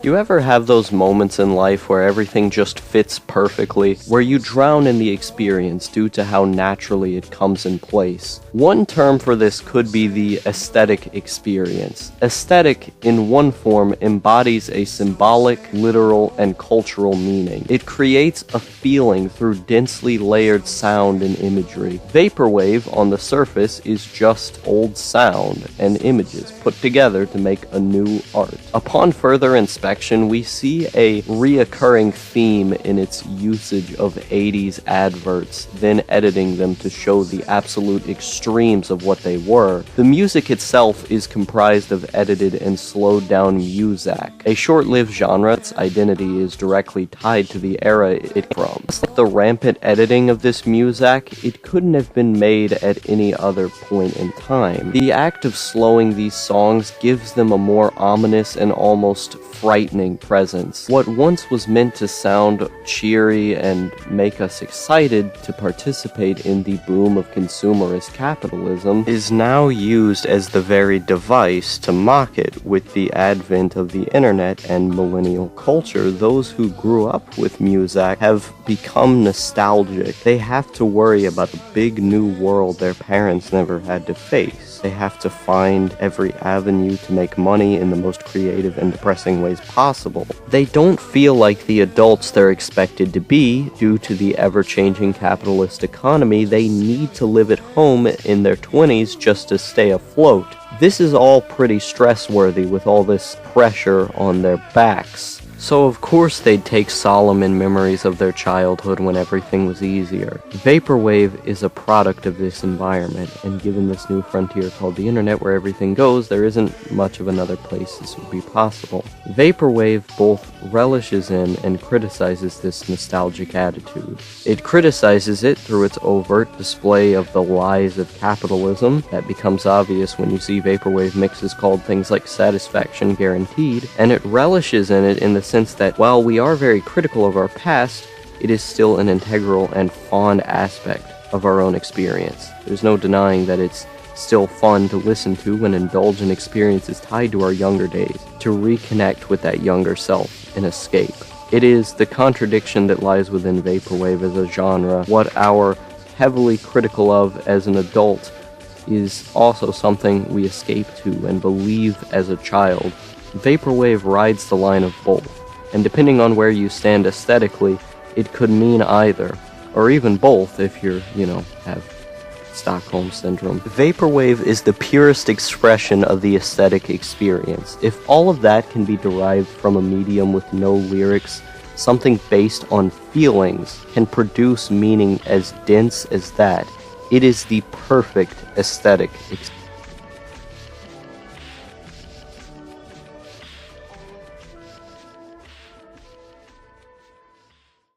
You ever have those moments in life where everything just fits perfectly, where you drown in the experience due to how naturally it comes in place? One term for this could be the aesthetic experience. Aesthetic, in one form, embodies a symbolic, literal, and cultural meaning. It creates a feeling through densely layered sound and imagery. Vaporwave, on the surface, is just old sound and images put together to make a new art. Upon further inspection, we see a reoccurring theme in its usage of 80s adverts, then editing them to show the absolute extremes of what they were. The music itself is comprised of edited and slowed down muzak, a short-lived genre. Its identity is directly tied to the era it from. Just like the rampant editing of this muzak, it couldn't have been made at any other point in time. The act of slowing these songs gives them a more ominous and almost frightening presence. What once was meant to sound cheery and make us excited to participate in the boom of consumerist capitalism is now used as the very device to mock it. With the advent of the internet and millennial culture, those who grew up with muzak have become nostalgic. They have to worry about the big new world their parents never had to face. They have to find every avenue to make money in the most creative and depressing ways possible. They don't feel like the adults they're expected to be. Due to the ever-changing capitalist economy, they need to live at home in their 20s just to stay afloat. This is all pretty stress-worthy with all this pressure on their backs. So of course they'd take solemn in memories of their childhood when everything was easier. Vaporwave is a product of this environment, and given this new frontier called the internet where everything goes, there isn't much of another place this would be possible. Vaporwave both relishes in and criticizes this nostalgic attitude. It criticizes it through its overt display of the lies of capitalism that becomes obvious when you see Vaporwave mixes called things like Satisfaction Guaranteed, and it relishes in it in the sense that while we are very critical of our past, it is still an integral and fond aspect of our own experience. There's no denying that it's still fun to listen to and indulge in experiences tied to our younger days, to reconnect with that younger self and escape. It is the contradiction that lies within Vaporwave as a genre. What our heavily critical of as an adult is also something we escape to and believe as a child. Vaporwave rides the line of both, and depending on where you stand aesthetically, it could mean either, or even both if you're, have Stockholm Syndrome. Vaporwave is the purest expression of the aesthetic experience. If all of that can be derived from a medium with no lyrics, something based on feelings can produce meaning as dense as that, it is the perfect aesthetic experience.